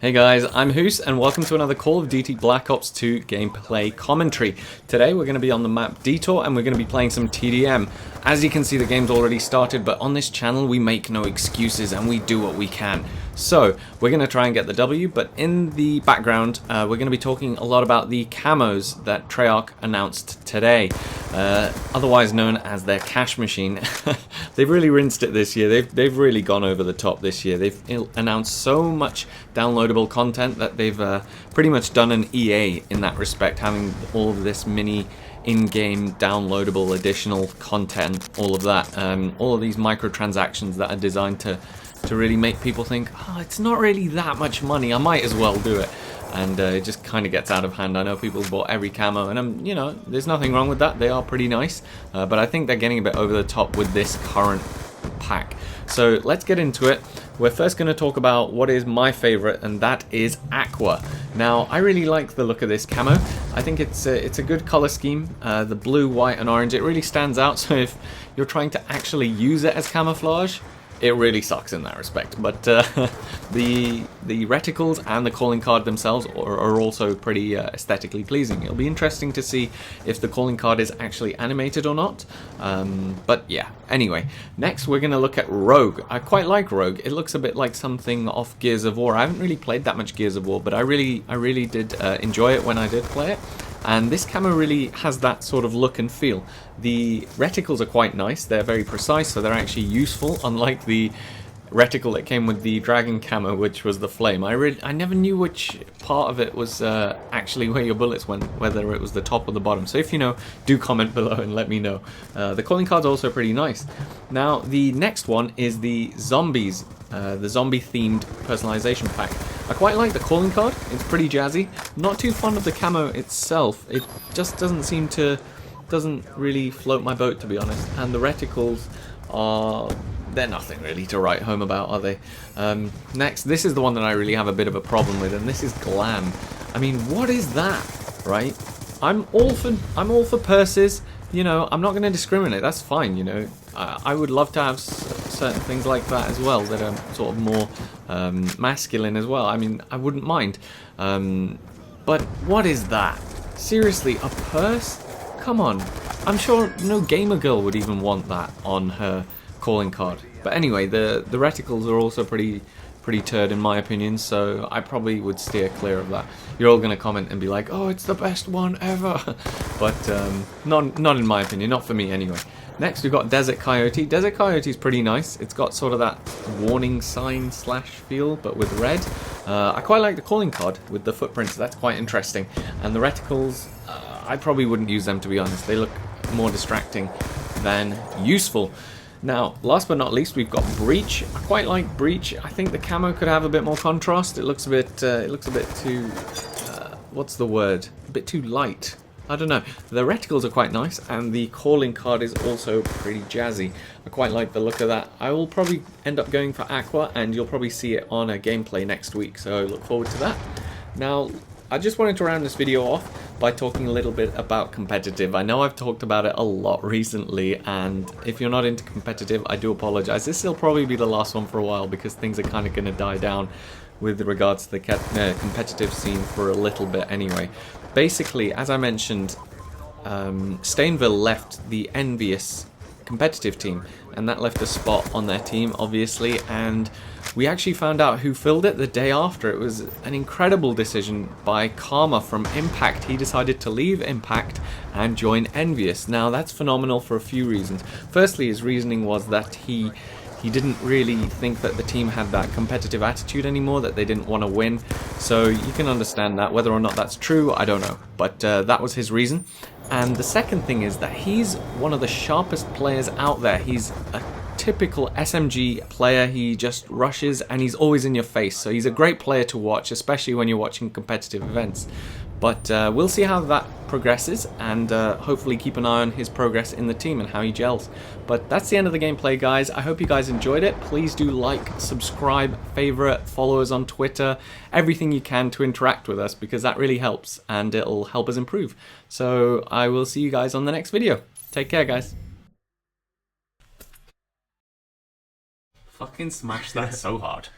Hey guys, I'm Hoose and welcome to another Call of Duty Black Ops 2 gameplay commentary. Today we're going to be on the map Detour and we're going to be playing some TDM. As you can see, the game's already started, but on this channel we make no excuses and we do what we can. So we're going to try and get the W, but in the background we're going to be talking a lot about the CAMOS that Treyarch announced today, otherwise known as their cash machine. They've really rinsed it this year. They've really gone over the top this year. They've announced so much downloadable content that they've pretty much done an EA in that respect, having all of this mini in-game downloadable additional content, all of that, all of these microtransactions that are designed to really make people think, oh, it's not really that much money, I might as well do it. And it just kind of gets out of hand. I know people bought every camo, and you know, there's nothing wrong with that. They are pretty nice, but I think they're getting a bit over the top with this current pack. So let's get into it. We're first going to talk about what is my favorite, and that is Aqua. Now, I really like the look of this camo. I think it's a good color scheme. The blue, white, and orange, it really stands out. So if you're trying to actually use it as camouflage, it really sucks in that respect. But the reticles and the calling card themselves are also pretty aesthetically pleasing. It'll be interesting to see if the calling card is actually animated or not. But yeah, anyway, next we're going to look at Rogue. I quite like Rogue. It looks a bit like something off Gears of War. I haven't really played that much Gears of War, but I really did enjoy it when I did play it. And this camo really has that sort of look and feel. The reticles are quite nice, they're very precise, so they're actually useful, unlike the reticle that came with the dragon camo, which was the flame. I never knew which part of it was actually where your bullets went, whether it was the top or the bottom. So if you know, do comment below and let me know. The calling card's also pretty nice. Now, the next one is the zombies, the zombie-themed personalization pack. I quite like the calling card, it's pretty jazzy. Not too fond of the camo itself, it just doesn't really float my boat, to be honest. And the reticles they're nothing really to write home about, are they? Next, this is the one that I really have a bit of a problem with, and this is glam. I mean, what is that, right? I'm all for purses, you know, I'm not going to discriminate, that's fine, you know. I would love to have certain things like that as well, that are sort of more masculine as well. I mean, I wouldn't mind. But what is that? Seriously, a purse? Come on. I'm sure no gamer girl would even want that on her calling card. But anyway, the reticles are also pretty turd in my opinion, so I probably would steer clear of that. You're all going to comment and be like, oh, it's the best one ever. But not in my opinion, not for me anyway. Next we've got Desert Coyote. Desert Coyote is pretty nice. It's got sort of that warning sign slash feel, but with red. I quite like the calling card with the footprints, that's quite interesting. And the reticles, I probably wouldn't use them, to be honest. They look more distracting than useful. Now, last but not least, we've got Breach. I quite like Breach. I think the camo could have a bit more contrast. It looks a bit too, what's the word? A bit too light. I don't know. The reticles are quite nice, and the calling card is also pretty jazzy. I quite like the look of that. I will probably end up going for Aqua, and you'll probably see it on a gameplay next week, so look forward to that. Now, I just wanted to round this video off by talking a little bit about competitive. I know I've talked about it a lot recently, and if you're not into competitive, I do apologize. This will probably be the last one for a while because things are kind of going to die down with regards to the competitive scene for a little bit anyway. Basically, as I mentioned, Stainville left the Envious competitive team, and that left a spot on their team, obviously, and we actually found out who filled it the day after. It was an incredible decision by Karma from Impact. He decided to leave Impact and join Envious. Now, that's phenomenal for a few reasons. Firstly, his reasoning was that he didn't really think that the team had that competitive attitude anymore, that they didn't want to win. So you can understand that. Whether or not that's true, I don't know. But that was his reason. And the second thing is that he's one of the sharpest players out there. He's a typical SMG player. He just rushes and he's always in your face. So he's a great player to watch, especially when you're watching competitive events. But we'll see how that progresses, and hopefully keep an eye on his progress in the team and how he gels. But that's the end of the gameplay, guys. I hope you guys enjoyed it. Please do like, subscribe, favorite, follow us on Twitter, everything you can to interact with us, because that really helps and it'll help us improve. So I will see you guys on the next video. Take care, guys. Fucking smash that so hard.